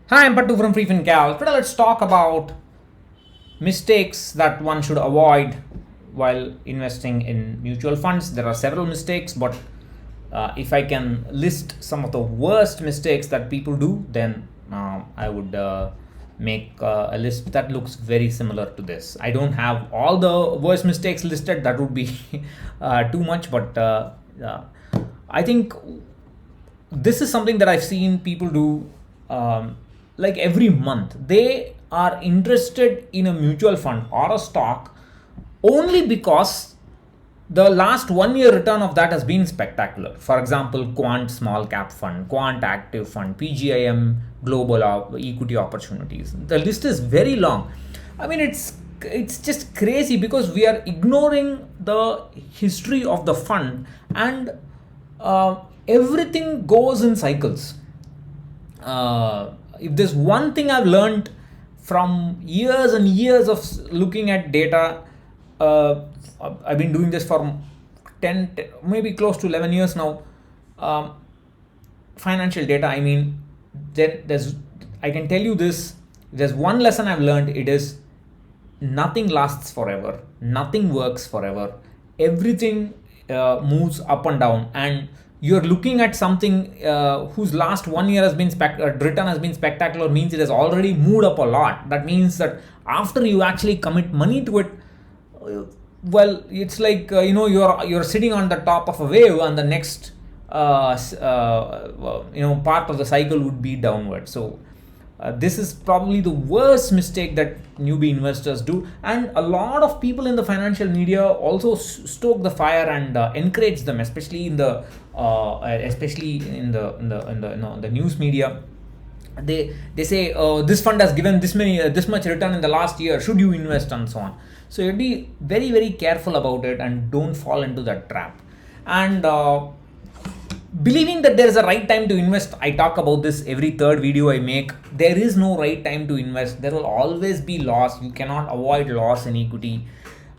Hi, I'm Pattu from freefincal. Today let's talk about mistakes that one should avoid while investing in mutual funds. There are several mistakes, but if I can list some of the worst mistakes that people do, then I would make a list that looks very similar to this. I don't have all the worst mistakes listed, that would be too much, but I think this is something that I've seen people do like every month. They are interested in a mutual fund or a stock only because the last 1 year return of that has been spectacular. For example, Quant Small Cap Fund, Quant Active Fund, PGIM Global Equity Opportunities. The list is very long. I mean, it's just crazy because we are ignoring the history of the fund, and everything goes in cycles. If there's one thing I've learned from years and years of looking at data, I've been doing this for 10, maybe close to 11 years now. Financial data, I mean, I can tell you this, there's one lesson I've learned, it is nothing lasts forever, nothing works forever, everything moves up and down, and you're looking at something whose last 1 year has been return has been spectacular, means it has already moved up a lot. That means that after you actually commit money to it, well, it's like you're sitting on the top of a wave, and the next part of the cycle would be downward. So this is probably the worst mistake that newbie investors do, and a lot of people in the financial media also stoke the fire and encourage them, especially in the news media. They say this fund has given this much return in the last year, should you invest, and so on. So you'll be very, very careful about it and don't fall into that trap. And believing that there is a right time to invest, I talk about this every third video I make. There is no right time to invest. There will always be loss. You cannot avoid loss in equity.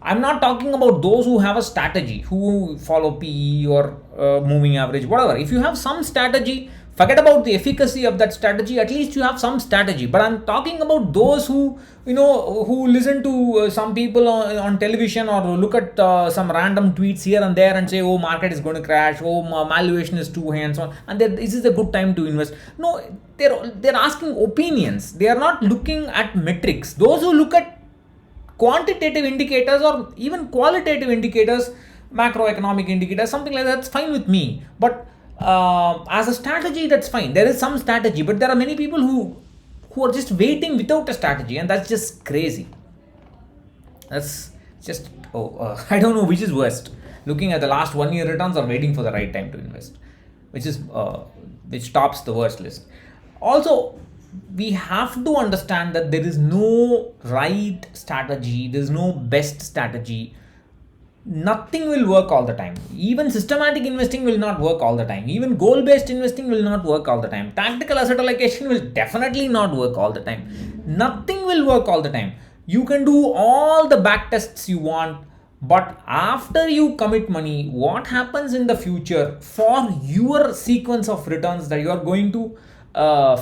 I'm not talking about those who have a strategy, who follow PE or moving average, whatever. If you have some strategy, forget about the efficacy of that strategy. At least you have some strategy. But I'm talking about those who listen to some people on television, or look at some random tweets here and there and say, oh, market is going to crash, oh, valuation is too high, and so on, and this is a good time to invest. No, they're asking opinions. They are not looking at metrics. Those who look at quantitative indicators or even qualitative indicators, macroeconomic indicators, something like that, that's fine with me. But as a strategy, that's fine. There is some strategy, but there are many people who are just waiting without a strategy, and that's just crazy. That's just I don't know which is worst, looking at the last 1 year returns or waiting for the right time to invest, which tops the worst list. Also, we have to understand that there is no right strategy, there's no best strategy. Nothing will work all the time. Even systematic investing will not work all the time. Even goal based investing will not work all the time. Tactical asset allocation will definitely not work all the time. Nothing will work all the time. You can do all the back tests you want, but after you commit money, what happens in the future for your sequence of returns that you are going to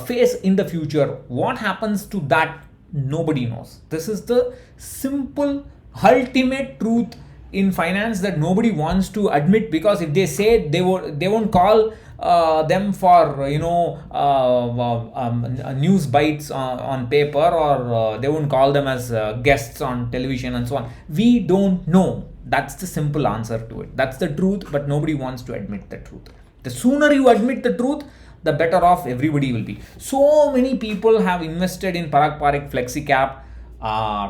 face in the future, what happens to that, nobody knows. This is the simple ultimate truth in finance that nobody wants to admit, because if they say, they won't call them for news bites on paper, or they won't call them as guests on television and so on. We don't know. That's the simple answer to it. That's the truth, but nobody wants to admit the truth. The sooner you admit the truth, the better off everybody will be. So many people have invested in Parag Parikh FlexiCap.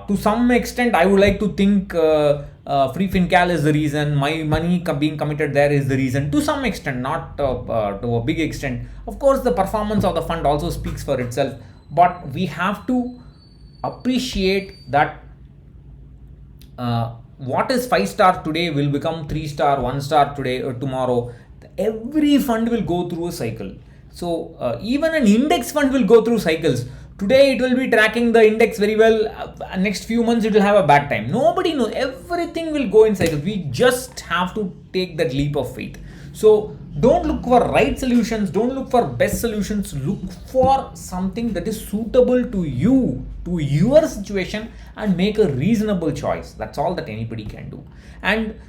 To some extent, I would like to think freefincal is the reason. My money being committed there is the reason. To some extent, not to a big extent. Of course, the performance of the fund also speaks for itself. But we have to appreciate that what is 5-star today will become 3-star, 1-star today or tomorrow. Every fund will go through a cycle. So even an index fund will go through cycles. Today it will be tracking the index very well. Next few months it will have a bad time. Nobody knows. Everything will go in cycles. We just have to take that leap of faith. So don't look for right solutions, don't look for best solutions, look for something that is suitable to you, to your situation, and make a reasonable choice. That's all that anybody can do. And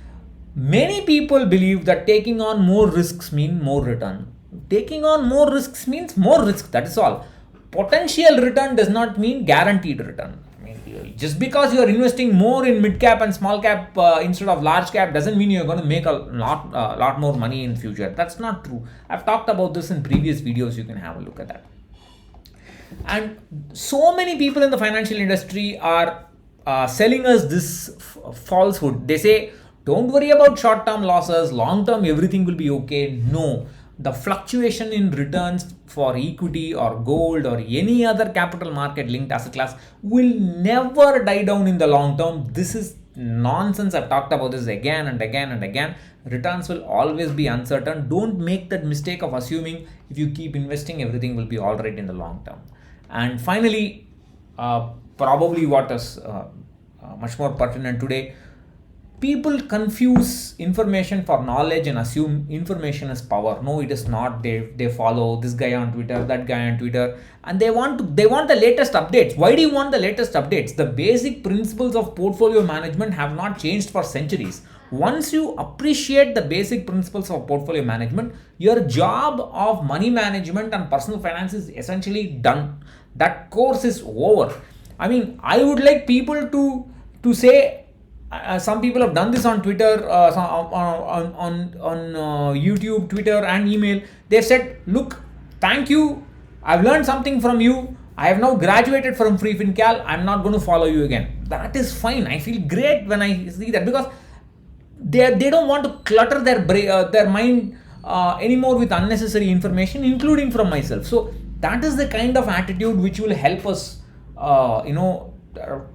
many people believe that taking on more risks mean more return. Taking on more risks means more risk, that is all. Potential return does not mean guaranteed return. I mean, just because you are investing more in mid cap and small cap instead of large cap doesn't mean you're going to make a lot more money in future. That's not true. I've talked about this in previous videos. You can have a look at that. And so many people in the financial industry are selling us this falsehood. They say, don't worry about short term losses, long term everything will be okay. No, the fluctuation in returns for equity or gold or any other capital market linked asset class will never die down in the long term. This is nonsense. I've talked about this again and again and again. Returns will always be uncertain. Don't make that mistake of assuming if you keep investing everything will be all right in the long term. And finally, probably what is much more pertinent today, people confuse information for knowledge and assume information is power. No, it is not. They follow this guy on Twitter, that guy on Twitter, and they want the latest updates. Why do you want the latest updates? The basic principles of portfolio management have not changed for centuries. Once you appreciate the basic principles of portfolio management, your job of money management and personal finance is essentially done. That course is over. I mean, I would like people to say, some people have done this on Twitter, on YouTube, Twitter, and email. They've said, look, thank you. I've learned something from you. I have now graduated from freefincal. I'm not going to follow you again. That is fine. I feel great when I see that, because they don't want to clutter their mind anymore with unnecessary information, including from myself. So that is the kind of attitude which will help us,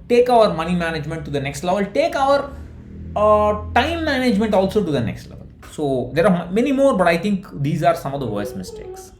take our money management to the next level, take our time management also to the next level. So there are many more, but I think these are some of the worst mistakes.